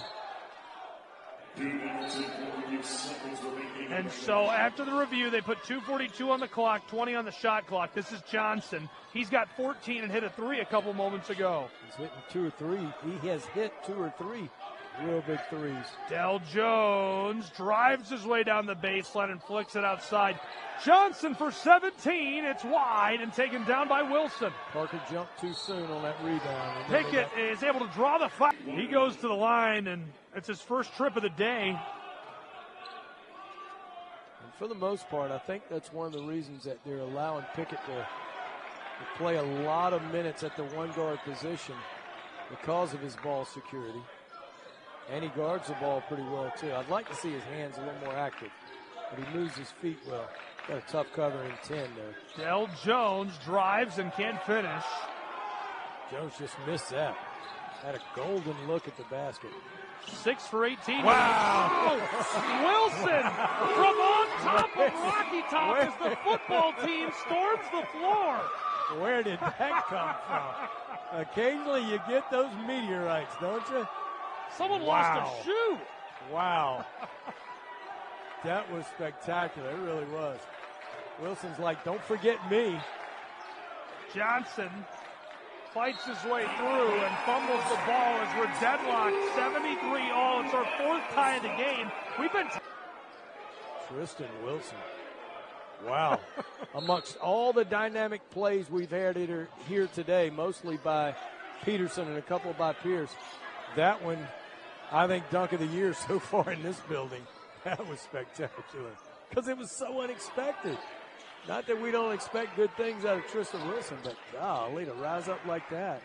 And so after the review, they put 2:42 on the clock, 20 on the shot clock. This is Johnson. He's got 14 and hit a 3 a couple moments ago. He's hitting 2 or 3. He has hit 2 or 3 real big threes. Del Jones drives his way down the baseline and flicks it outside. Johnson for 17. It's wide and taken down by Wilson. Parker jumped too soon on that rebound. Pickett is able to draw the foul. He goes to the line, and it's his first trip of the day. And for the most part, I think that's one of the reasons that they're allowing Pickett to play a lot of minutes at the one guard position because of his ball security. And he guards the ball pretty well, too. I'd like to see his hands a little more active, but he moves his feet well. Got a tough cover in 10 there. Del Jones drives and can't finish. Jones just missed that. Had a golden look at the basket. 6 for 18. Wow! Wilson from on top of Rocky Top as the football team storms the floor. Where did that come from? Occasionally you get those meteorites, don't you? Someone lost a shoe. Wow. That was spectacular. It really was. Wilson's like, don't forget me. Johnson fights his way through and fumbles the ball as we're deadlocked. 73 all. It's our fourth tie of the game. We've been... Tristan Wilson. Wow. Amongst all the dynamic plays we've had here today, mostly by Peterson and a couple by Pierce, that one, I think, dunk of the year so far in this building. That was spectacular because it was so unexpected. Not that we don't expect good things out of Tristan Wilson, but golly, to rise up like that.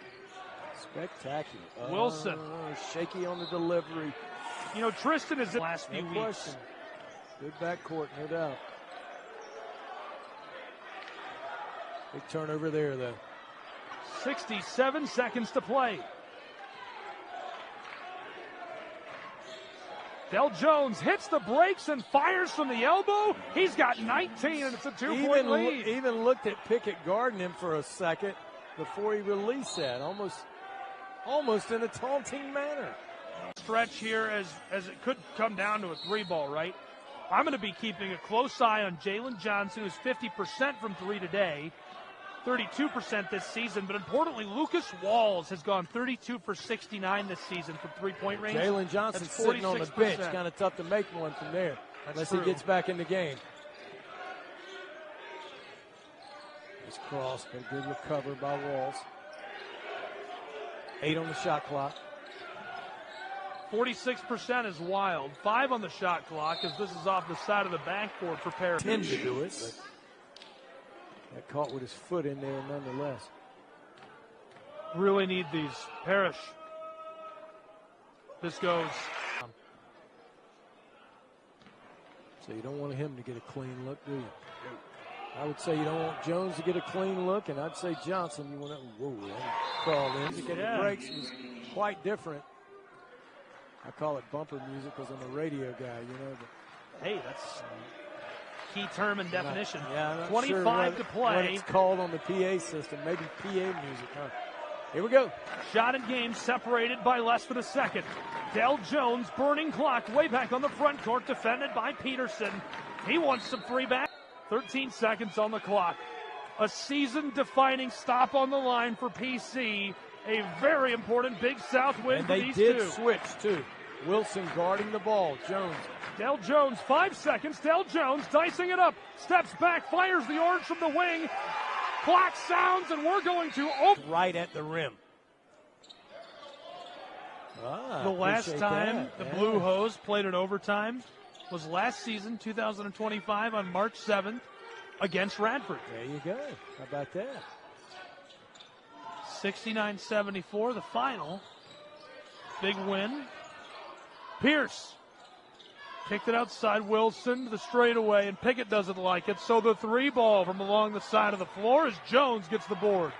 Spectacular. Wilson. Shaky on the delivery. You know, Tristan is in the last few No weeks. question. Good backcourt, no doubt. Big turnover there, though. 67 seconds to play. Del Jones hits the brakes and fires from the elbow. He's got 19, and it's a 2-point lead. Even looked at Pickett guarding him for a second before he released that, almost in a taunting manner. Stretch here as it could come down to a 3-ball, right? I'm going to be keeping a close eye on Jalen Johnson, who's 50% from 3 today, 32% this season. But importantly, Lucas Walls has gone 32 for 69 this season from 3-point range. Jalen Johnson sitting on the bench. Kind of tough to make one from there unless he gets back in the game. Nice cross, but a good recover by Walls. 8 on the shot clock. 46% is wild. 5 on the shot clock as this is off the side of the backboard for Parrish. 10 to do it, but that caught with his foot in there nonetheless. Really need these. Parrish. This goes. So you don't want him to get a clean look, do you? I would say you don't want Jones to get a clean look, and I'd say Johnson, you want to, whoa, crawl in. To get the breaks was quite different. I call it bumper music because I'm a radio guy, you know. But, hey, that's key term and definition. I'm 25 to play. What it's called on the PA system, maybe PA music, huh? Here we go. Shot and game separated by less than a second. Del Jones, burning clock, way back on the front court, defended by Peterson. He wants some free back. 13 seconds on the clock. A season-defining stop on the line for PC. A very important Big South win for these two. They did switch, too. Wilson guarding the ball. Jones. Del Jones, 5 seconds. Del Jones dicing it up. Steps back, fires the orange from the wing. Clock sounds, and we're going to open. Right at the rim. The last time the Blue Hose played in overtime was last season, 2025, on March 7th against Radford. There you go. How about that? 69-74, the final. Big win. Pierce kicked it outside. Wilson to the straightaway, and Pickett doesn't like it. So the 3-ball from along the side of the floor as Jones gets the board.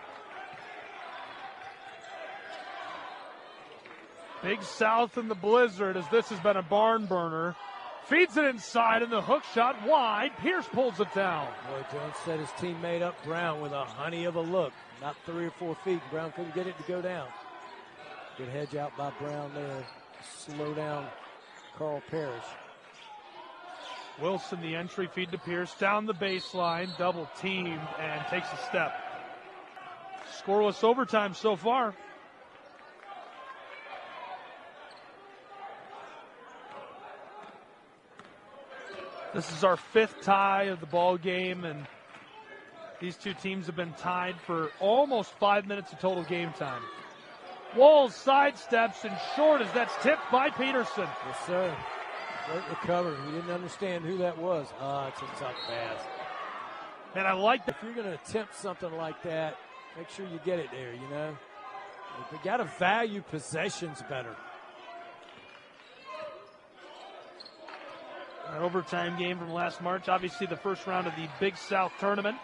Big South in the blizzard as this has been a barn burner. Feeds it inside, and the hook shot wide. Pierce pulls it down. Boy, Jones set his teammate up, Brown, with a honey of a look. Not 3 or 4 feet. Brown couldn't get it to go down. Good hedge out by Brown there. Slow down Carl Parrish. Wilson, the entry feed to Pierce. Down the baseline. Double teamed and takes a step. Scoreless overtime so far. This is our 5th tie of the ball game, and these two teams have been tied for almost 5 minutes of total game time. Walls sidesteps and short as that's tipped by Peterson. Yes, sir. Great recovery. He didn't understand who that was. It's a tough pass. And I like that. If you're going to attempt something like that, make sure you get it there, you know. You got to value possessions better. An overtime game from last March, obviously the first round of the Big South tournament.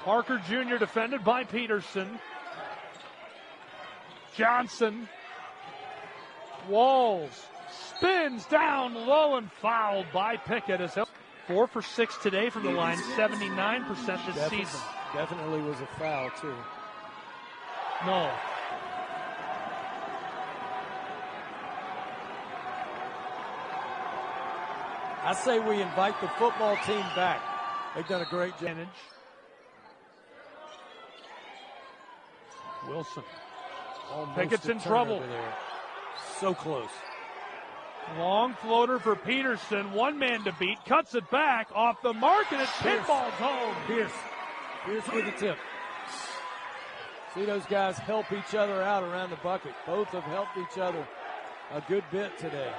Parker Jr. defended by Peterson. Johnson. Walls spins down low and fouled by Pickett. 4 for 6 today from the line, 79% this season. Definitely was a foul, too. No. I say we invite the football team back. They've done a great job. Wilson. Almost Pickett's in trouble. There. So close. Long floater for Peterson. One man to beat. Cuts it back. Off the mark, and it's pinballs home. Pierce with the tip. See those guys help each other out around the bucket. Both have helped each other a good bit today.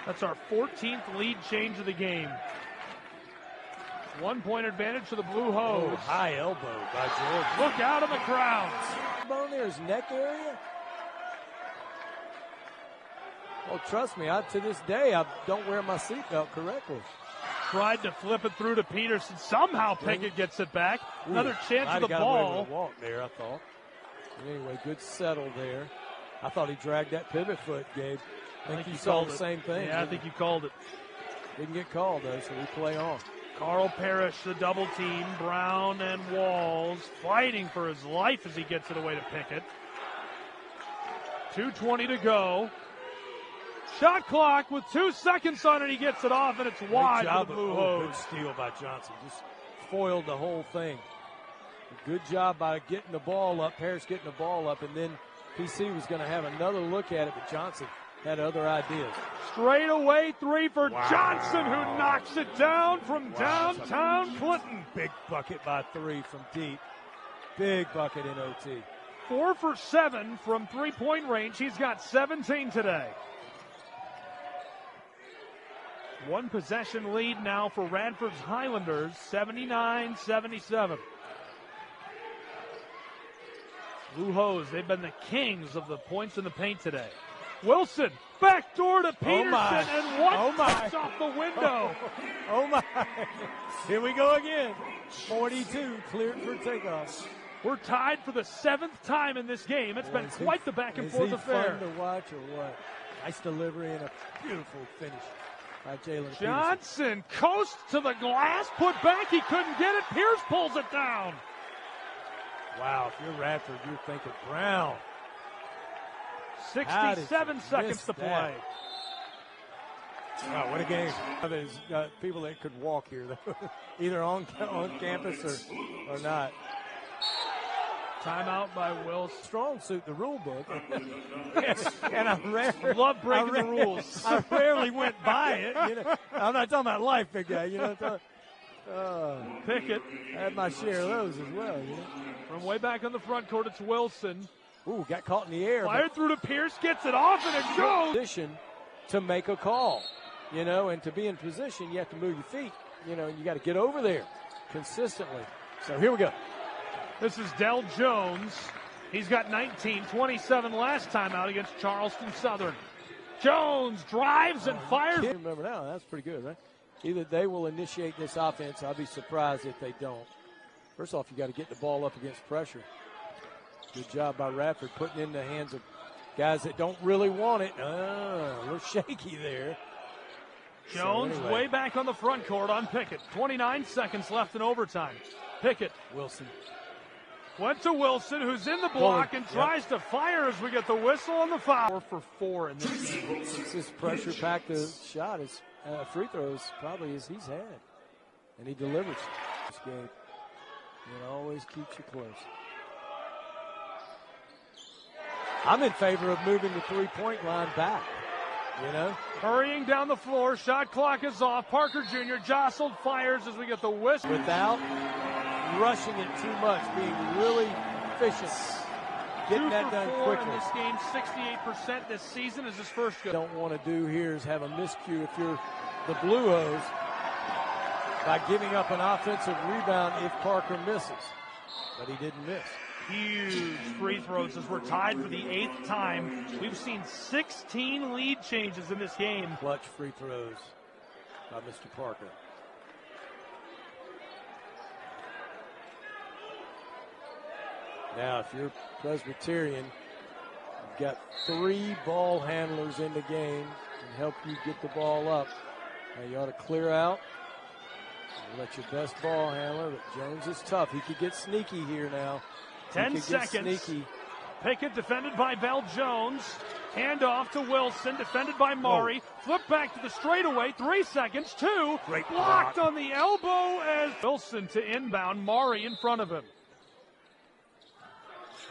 That's our 14th lead change of the game. 1-point advantage to the Blue Hose. Oh, high elbow by George. Look out in the crowds. Bone there, his neck area. Well, trust me, to this day, I don't wear my seatbelt correctly. Tried to flip it through to Peterson. Somehow Pickett gets it back. Another chance of the ball. Walk there, I thought. Anyway, good settle there. I thought he dragged that pivot foot, Gabe. I think you saw the same thing. Yeah, I think you called it. Didn't get called, though, so we play on. Carl Parrish, the double team. Brown and Walls fighting for his life as he gets it away to Pickett. 2:20 to go. Shot clock with 2 seconds on it. He gets it off, and it's wide for the Blue Hose. Good steal by Johnson. Just foiled the whole thing. Good job by getting the ball up, Parrish getting the ball up, and then PC was going to have another look at it, but Johnson had other ideas. Straight away three for Johnson, who knocks it down from downtown Clinton. Big bucket by three from deep. Big bucket in OT. 4 for 7 from three-point range. He's got 17 today. One possession lead now for Radford's Highlanders, 79-77. Blue Hose, they've been the kings of the points in the paint today. Wilson, backdoor to Peterson, and one touch off the window. Oh my. Here we go again. 42 cleared for takeoff. We're tied for the 7th time in this game. It's been quite the back and forth affair. Fun to watch or what? Nice delivery and a beautiful finish by Jalen Johnson coast to the glass, put back. He couldn't get it. Pierce pulls it down. Wow, if you're Radford, you're thinking Brown. 67 seconds to play. Wow, what a game. There's people that could walk here, either on campus or not. Timeout by Wilson. Strong suit, the rule book. And I love breaking the rules. I rarely went by it. You know, I'm not talking about life, big guy. You know, Pickett. I had my share of those as well. You know? From way back on the front court, it's Wilson. Ooh, got caught in the air. Fired through to Pierce, gets it off, and it goes. Position to make a call, you know, and to be in position, you have to move your feet, you know, and you got to get over there consistently. So here we go. This is Del Jones. He's got 19, 27 last time out against Charleston Southern. Jones drives and fires. Remember now, that's pretty good, right? Either they will initiate this offense. I'll be surprised if they don't. First off, you got to get the ball up against pressure. Good job by Radford putting it in the hands of guys that don't really want it. A little shaky there. Jones way back on the front court on Pickett. 29 seconds left in overtime. Pickett. Wilson. Went to Wilson, who's in the block and tries to fire as we get the whistle on the foul. 4 for 4 in this game. This is pressure-packed shot. His free throws probably as he's had. And he delivers this game. It always keeps you close. I'm in favor of moving the three-point line back, you know. Hurrying down the floor, shot clock is off. Parker Jr. jostled, fires as we get the whistle. Without rushing it too much, being really efficient, getting that done quickly. In this game, 68% this season is his first go. Don't want to do here is have a miscue if you're the Blue Hose by giving up an offensive rebound if Parker misses. But he didn't miss. Huge free throws as we're tied for the 8th time. We've seen 16 lead changes in this game. Clutch free throws by Mr. Parker. Now, if you're Presbyterian, you've got 3 ball handlers in the game and help you get the ball up. Now, you ought to clear out. Let your best ball handler, but Jones is tough. He could get sneaky here now. 10 seconds. Pickett defended by Bell Jones. Handoff to Wilson, defended by Maury. Flip back to the straightaway. 3 seconds. 2. Great blocked block on the elbow as Wilson to inbound. Maury in front of him.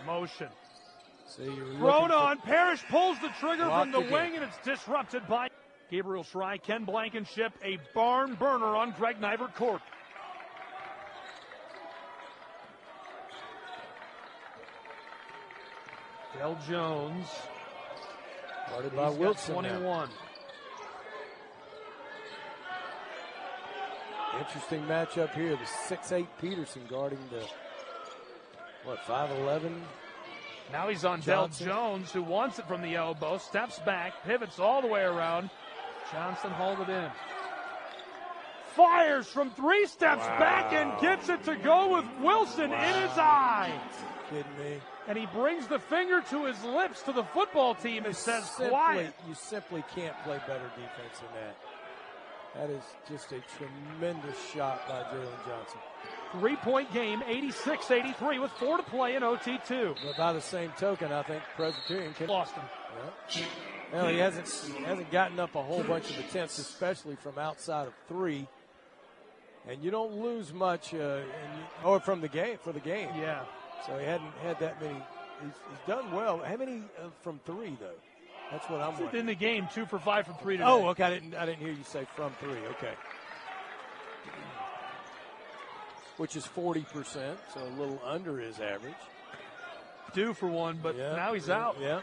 Motion. Thrown on. Parrish pulls the trigger from the wing, and it's disrupted by Gabriel Schrei. Ken Blankenship, a barn burner on Greg Nivert court. Del Jones. Guarded by Wilson. 21. Interesting matchup here. The 6'8" Peterson guarding the, 5'11". Now he's on Johnson. Del Jones, who wants it from the elbow, steps back, pivots all the way around. Johnson hauled it in. Fires from 3 steps back and gets it to go with Wilson in his eye. Kidding me? And he brings the finger to his lips to the football team and says, quiet. You simply can't play better defense than that. That is just a tremendous shot by Jalen Johnson. 3-point game, 86-83 with 4 to play in OT2. But by the same token, I think Presbyterian can. Lost him. Yeah. Well, he hasn't gotten up a whole bunch of attempts, especially from outside of 3. And you don't lose much for the game. Yeah. So he hadn't had that many. He's done well. How many from 3 though? That's what I'm wondering. In the game, 2 for 5 from 3 today. Oh, okay. I didn't hear you say from 3. Okay. Which is 40%, so a little under his average. Due for one, but now he's out. Yeah.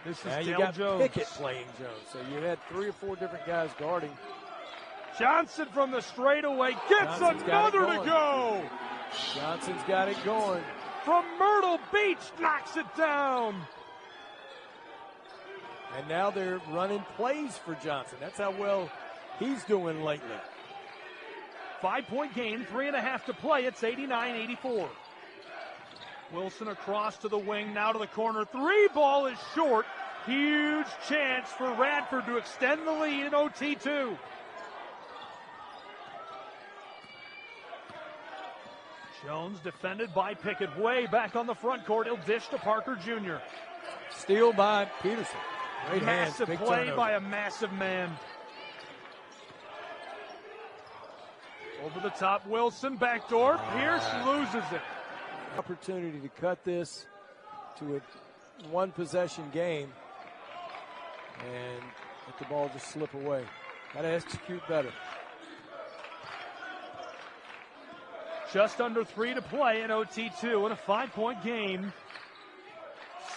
This now is you Dale got Jones. Pickett playing Jones, so you had 3 or 4 different guys guarding. Johnson from the straightaway gets another to go. Johnson's got it going. From Myrtle Beach, knocks it down. And now they're running plays for Johnson. That's how well he's doing lately. 5-point game, 3.5 to play. It's 89-84. Wilson across to the wing, now to the corner. 3 ball is short. Huge chance for Radford to extend the lead in OT2. Jones defended by Pickett way back on the front court. He'll dish to Parker Jr. Steal by Peterson. Great massive hands, play turnover. by a massive man. Over the top, Wilson, backdoor. Pierce loses it. Opportunity to cut this to a 1-possession game and let the ball just slip away. Got to execute better. Just under 3 to play in OT2 in a 5-point game.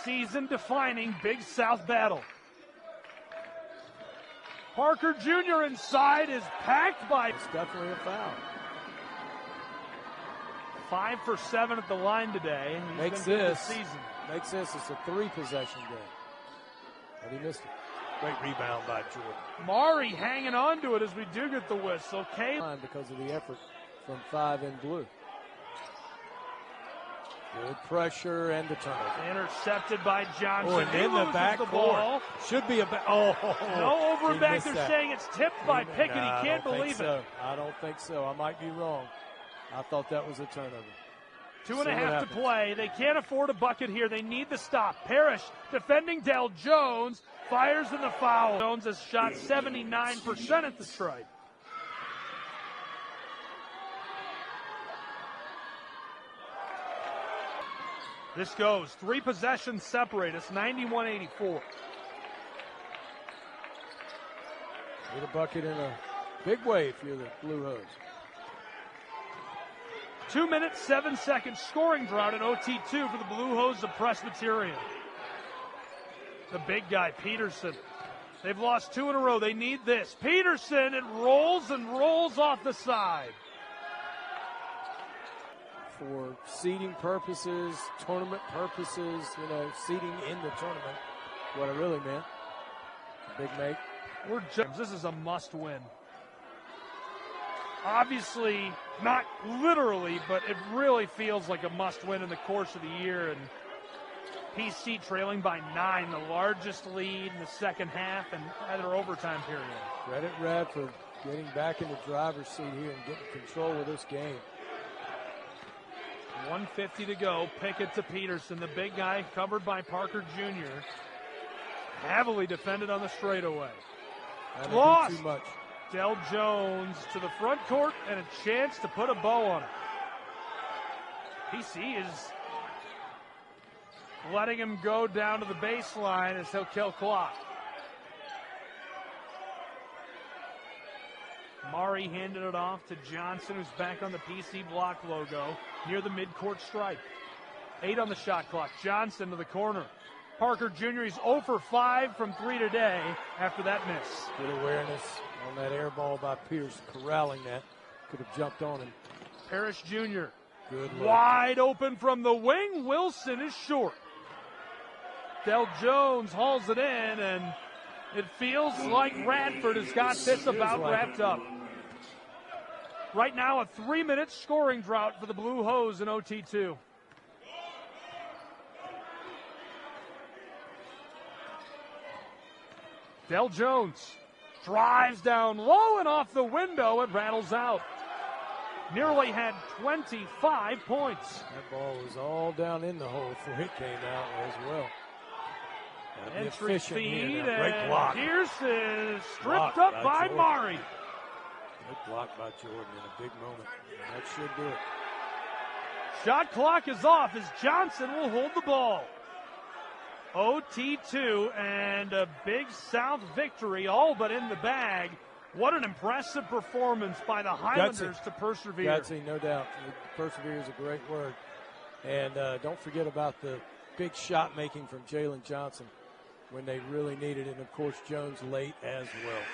Season-defining Big South battle. Parker Jr. inside is packed by. It's definitely a foul. 5 for 7 at the line today. Makes this it's a 3-possession game. And he missed it. Great rebound by Jordan. Mari hanging on to it as we do get the whistle. Because of the effort from 5 in blue. Good pressure and the turnover. Intercepted by Johnson. Oh, and in the back court. Should be a no over and back. They're saying it's tipped by Pickett. He can't believe it. I don't think so. I might be wrong. I thought that was a turnover. 2.5 to play. They can't afford a bucket here. They need the stop. Parrish defending Del Jones. Fires in the foul. Jones has shot 79% at the stripe. This goes 3 possessions separate. It's 91-84. Need a bucket in a big way if you're the Blue Hose. 2 minutes, 7 seconds scoring drought in OT2 for the Blue Hose of Presbyterian. The big guy, Peterson. They've lost 2 in a row. They need this. Peterson, it rolls and rolls off the side. For seeding purposes, tournament purposes, seeding in the tournament, what I really meant. Big mate. This is a must-win. Obviously, not literally, but it really feels like a must-win in the course of the year. And PC trailing by 9, the largest lead in the second half and either overtime period. Credit Radford getting back in the driver's seat here and getting control of this game. 1:50 to go. Pickett to Peterson. The big guy covered by Parker Jr. Heavily defended on the straightaway. Lost. Too much. Del Jones to the front court and a chance to put a bow on it. PC is letting him go down to the baseline as he'll kill clock. Mari handed it off to Johnson, who's back on the PC block logo near the midcourt stripe. 8 on the shot clock. Johnson to the corner. Parker Jr. He's 0 for 5 from 3 today after that miss. Good awareness on that air ball by Pierce, corralling that. Could have jumped on him. Parrish Jr. Good look. Wide open from the wing. Wilson is short. Del Jones hauls it in, and it feels like Radford has got this about wrapped up. Right now, a 3-minute scoring drought for the Blue Hose in OT2. Del Jones drives down low and off the window. It rattles out. Nearly had 25 points. That ball was all down in the hole before it came out as well. Entry feed, great block. Pierce is stripped up by Mari. Good block by Jordan in a big moment. That should do it. Shot clock is off as Johnson will hold the ball. OT2 and a Big South victory, all but in the bag. What an impressive performance by the Highlanders to persevere. Gutsy, no doubt. Persevere is a great word. And don't forget about the big shot making from Jalen Johnson when they really needed it. And, of course, Jones late as well.